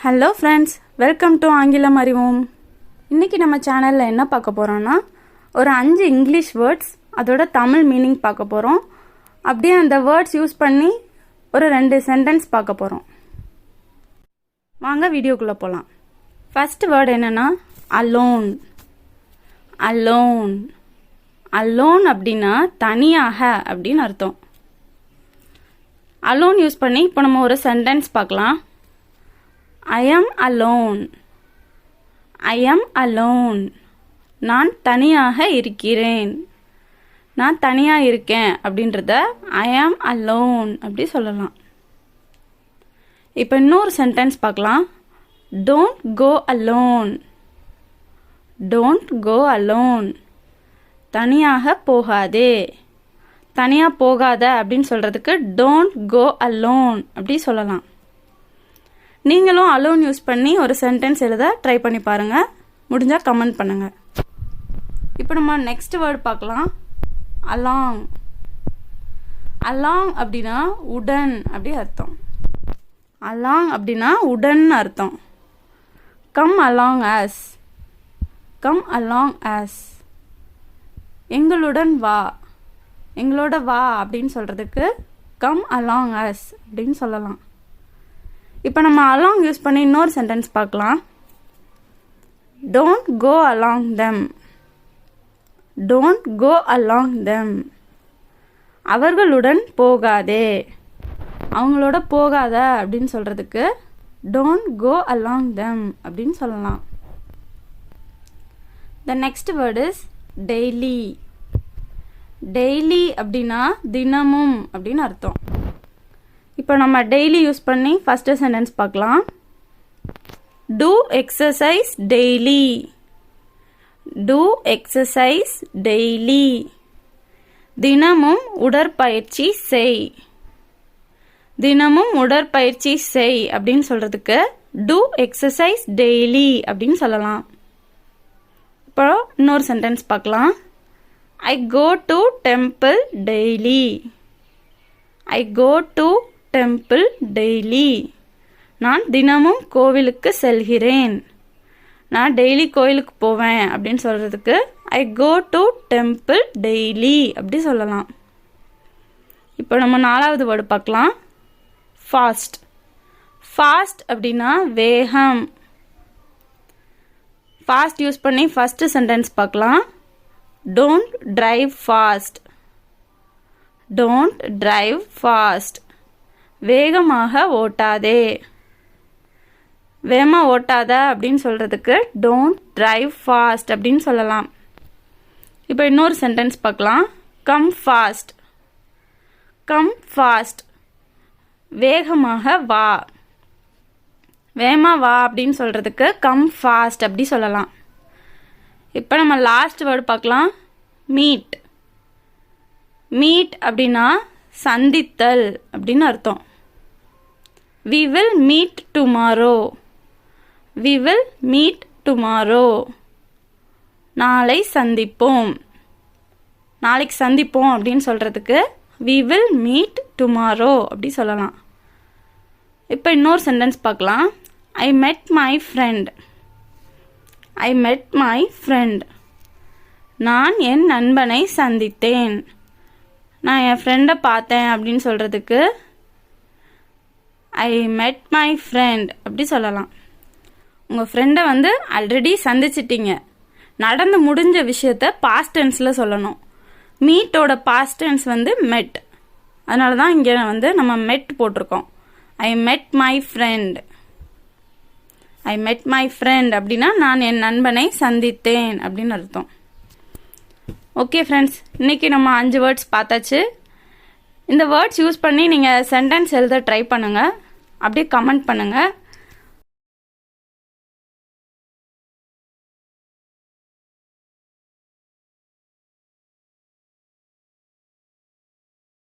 Hello friends, welcome to ஆங்கிலம் அறிவோம். இன்றைக்கி நம்ம சேனலில் என்ன பார்க்க போகிறோன்னா, ஒரு 5 இங்கிலீஷ் வேர்ட்ஸ் அதோட தமிழ் மீனிங் பார்க்க போகிறோம். அப்படியே அந்த வேர்ட்ஸ் யூஸ் பண்ணி ஒரு 2 சென்டென்ஸ் பார்க்க போகிறோம். வாங்க வீடியோக்குள்ளே போகலாம். ஃபர்ஸ்ட் வேர்டு என்னென்னா அலோன். அலோன் அலோன் அப்படின்னா தனியாக அப்படின்னு அர்த்தம். அலோன் யூஸ் பண்ணி இப்போ நம்ம ஒரு சென்டென்ஸ் பார்க்கலாம். I am alone. I am alone. நான் தனியாக இருக்கிறேன். நான் தனியாக இருக்கேன் அப்படின்றத I am alone அப்படி சொல்லலாம். இப்போ இன்னொரு சென்டென்ஸ் பார்க்கலாம். Don't go alone. Don't go alone. தனியாக போகாதே. தனியாக போகாத அப்படின்னு சொல்கிறதுக்கு don't go alone அப்படி சொல்லலாம். நீங்களும் அலோன் யூஸ் பண்ணி ஒரு சென்டென்ஸ் எழுத ட்ரை பண்ணி பாருங்கள். முடிஞ்சால் கமெண்ட் பண்ணுங்கள். இப்போ நம்ம நெக்ஸ்ட் வேர்டு பார்க்கலாம். அலாங். அலாங் அப்படின்னா உடன் அப்படி அர்த்தம். அலாங் அப்படின்னா உடன் அர்த்தம். Come along as. Come along as. எங்களுடன் வா. எங்களோட வா அப்படின்னு சொல்கிறதுக்கு கம் அலாங் ஆஸ் அப்படின்னு சொல்லலாம். இப்போ நம்ம அலாங் யூஸ் பண்ணி இன்னொரு சென்டென்ஸ் பார்க்கலாம். Don't go along them. Don't go along them. அவர்களுடன் போகாதே. அவங்களோட போகாத அப்படின்னு சொல்கிறதுக்கு டோன்ட் கோ அலாங் தெம் அப்படின்னு சொல்லலாம். The next word is daily. Daily அப்படின்னா தினமும் அப்படின்னு அர்த்தம். இப்போ நம்ம டெய்லி யூஸ் பண்ணி ஃபஸ்ட்டு சென்டென்ஸ் பார்க்கலாம். Do exercise daily. Do exercise daily. தினமும் உடற்பயிற்சி செய். தினமும் உடற்பயிற்சி செய் அப்படின்னு சொல்கிறதுக்கு டூ எக்ஸசைஸ் டெய்லி அப்படின்னு சொல்லலாம். இப்போ இன்னொரு சென்டென்ஸ் பார்க்கலாம். I go to temple daily. I go to temple daily. நான் தினமும் கோவிலுக்கு செல்கிறேன். நான் டெய்லி கோவிலுக்கு போவேன் அப்படின்னு சொல்கிறதுக்கு ஐ கோ டு டெம்பிள் டெய்லி அப்படி சொல்லலாம். இப்போ நம்ம 4வது வேர்டு பார்க்கலாம். ஃபாஸ்ட். ஃபாஸ்ட் அப்படின்னா வேகம். ஃபாஸ்ட் யூஸ் பண்ணி ஃபஸ்ட்டு சென்டென்ஸ் பார்க்கலாம். Don't drive fast. Don't drive fast. வேகமாக ஓட்டாதே. வேகமாக ஓட்டாத அப்படின்னு சொல்கிறதுக்கு டோன்ட் டிரைவ் ஃபாஸ்ட் அப்படின்னு சொல்லலாம். இப்போ இன்னொரு சென்டென்ஸ் பார்க்கலாம். Come fast. Come fast. வேகமாக வா. வேகமாக வா அப்படின்னு சொல்கிறதுக்கு கம் ஃபாஸ்ட் அப்படி சொல்லலாம். இப்போ நம்ம லாஸ்ட் வேர்டு பார்க்கலாம். மீட். மீட் அப்படின்னா சந்தித்தல் அப்படின்னு அர்த்தம். We will meet tomorrow. We will meet tomorrow. நாளை சந்திப்போம். நாளைக்கு சந்திப்போம் அப்படின்னு சொல்கிறதுக்கு we will meet tomorrow அப்படி சொல்லலாம். இப்போ இன்னொரு சென்டென்ஸ் பார்க்கலாம். I met my friend. I met my friend. நான் என் நண்பனை சந்தித்தேன். நான் என் ஃப்ரெண்டை பார்த்தேன் அப்படின்னு சொல்கிறதுக்கு ஐ மெட் மை ஃப்ரெண்ட் அப்படி சொல்லலாம். உங்கள் ஃப்ரெண்டை ஆல்ரெடி சந்திச்சிட்டிங்க. நடந்து முடிஞ்ச விஷயத்த பாஸ்ட் டென்ஸில் சொல்லணும். மீட்டோட பாஸ்ட் டென்ஸ் மெட். அதனால தான் இங்கே நம்ம மெட் போட்டிருக்கோம். ஐ met my friend. I met my friend அப்படின்னா நான் என் நண்பனை சந்தித்தேன் அப்படின்னு அர்த்தம். ஓகே ஃப்ரெண்ட்ஸ், இன்றைக்கி நம்ம 5 வேர்ட்ஸ் பார்த்தாச்சு. இந்த வேர்ட்ஸ் யூஸ் பண்ணி நீங்கள் சென்டென்ஸ் எழுத ட்ரை பண்ணுங்கள். அப்படியே கமெண்ட் பண்ணுங்கள்.